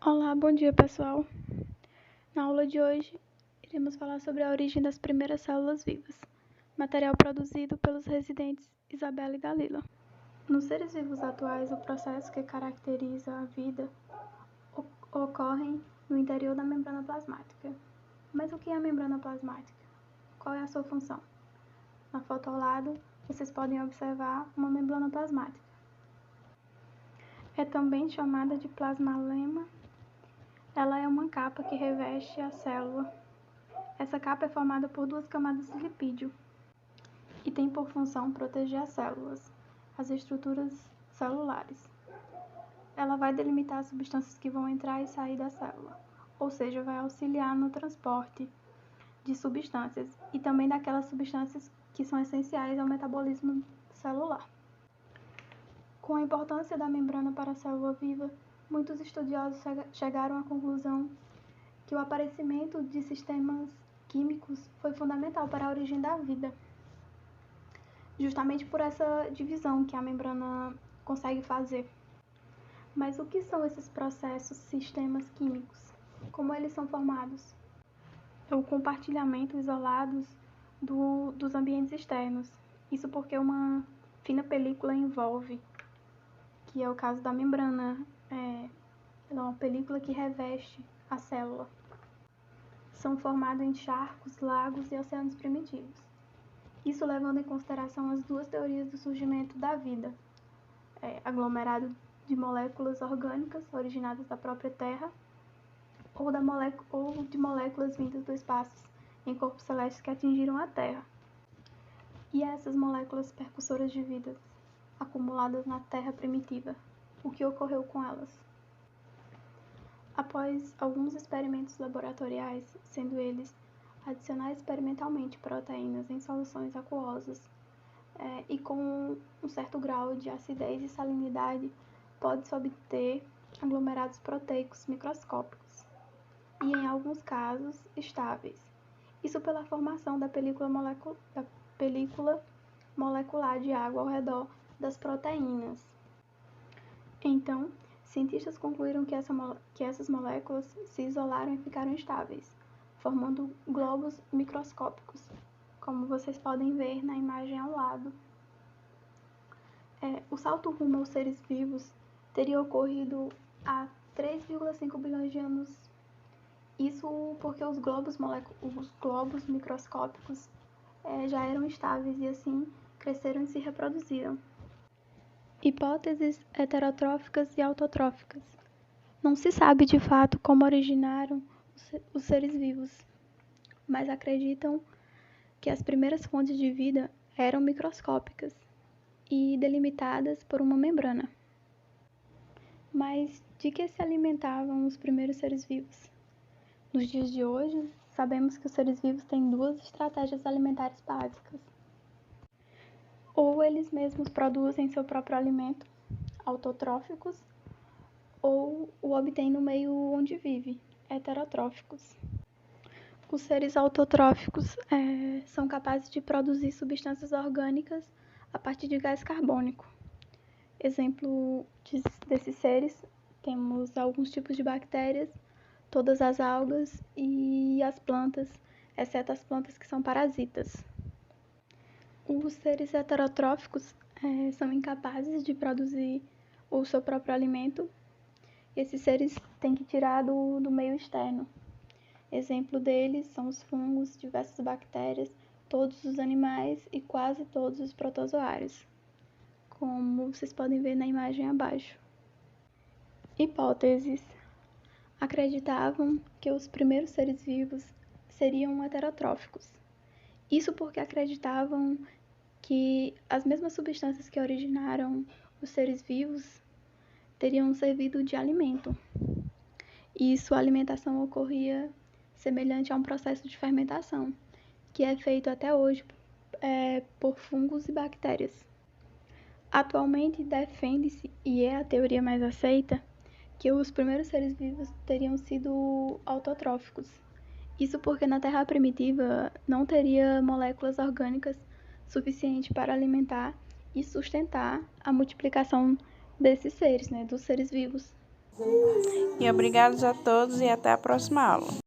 Olá, bom dia pessoal. Na aula de hoje, iremos falar sobre a origem das primeiras células vivas, material produzido pelos residentes Isabela e Dalila. Nos seres vivos atuais, o processo que caracteriza a vida ocorre no interior da membrana plasmática. Mas o que é a membrana plasmática? Qual é a sua função? Na foto ao lado, vocês podem observar uma membrana plasmática. É também chamada de plasmalema. Ela é uma capa que reveste a célula. Essa capa é formada por duas camadas de lipídio e tem por função proteger as células, as estruturas celulares. Ela vai delimitar as substâncias que vão entrar e sair da célula, ou seja, vai auxiliar no transporte de substâncias e também daquelas substâncias que são essenciais ao metabolismo celular. Com a importância da membrana para a célula viva, muitos estudiosos chegaram à conclusão que o aparecimento de sistemas químicos foi fundamental para a origem da vida, justamente por essa divisão que a membrana consegue fazer. Mas o que são esses processos, sistemas químicos? Como eles são formados? É o compartilhamento isolados dos ambientes externos. Isso porque uma fina película envolve, que é o caso da membrana. Ela é uma película que reveste a célula. São formados em charcos, lagos e oceanos primitivos. Isso levando em consideração as duas teorias do surgimento da vida, aglomerado de moléculas orgânicas originadas da própria Terra ou de moléculas vindas do espaço em corpos celestes que atingiram a Terra. E essas moléculas percussoras de vida acumuladas na Terra primitiva, o que ocorreu com elas? Após alguns experimentos laboratoriais, sendo eles adicionar experimentalmente proteínas em soluções aquosas e com um certo grau de acidez e salinidade, pode-se obter aglomerados proteicos microscópicos e, em alguns casos, estáveis. Isso pela formação da película molecular de água ao redor das proteínas. Então, cientistas concluíram que essas moléculas se isolaram e ficaram estáveis, formando globos microscópicos, como vocês podem ver na imagem ao lado. O salto rumo aos seres vivos teria ocorrido há 3,5 bilhões de anos. Isso porque os globos microscópicos já eram estáveis e assim cresceram e se reproduziram. Hipóteses heterotróficas e autotróficas. Não se sabe de fato como originaram os seres vivos, mas acreditam que as primeiras fontes de vida eram microscópicas e delimitadas por uma membrana. Mas de que se alimentavam os primeiros seres vivos? Nos dias de hoje, sabemos que os seres vivos têm duas estratégias alimentares básicas. Ou eles mesmos produzem seu próprio alimento, autotróficos, ou o obtêm no meio onde vive, heterotróficos. Os seres autotróficos são capazes de produzir substâncias orgânicas a partir de gás carbônico. Exemplo desses seres, temos alguns tipos de bactérias, todas as algas e as plantas, exceto as plantas que são parasitas. Os seres heterotróficos são incapazes de produzir o seu próprio alimento. Esses seres têm que tirar do meio externo. Exemplo deles são os fungos, diversas bactérias, todos os animais e quase todos os protozoários, como vocês podem ver na imagem abaixo. Hipóteses. Acreditavam que os primeiros seres vivos seriam heterotróficos. Isso porque acreditavam que as mesmas substâncias que originaram os seres vivos teriam servido de alimento. E sua alimentação ocorria semelhante a um processo de fermentação, que é feito até hoje por fungos e bactérias. Atualmente defende-se, e é a teoria mais aceita, que os primeiros seres vivos teriam sido autotróficos. Isso porque na Terra primitiva não teria moléculas orgânicas suficientes para alimentar e sustentar a multiplicação desses seres, dos seres vivos. E obrigados a todos e até a próxima aula.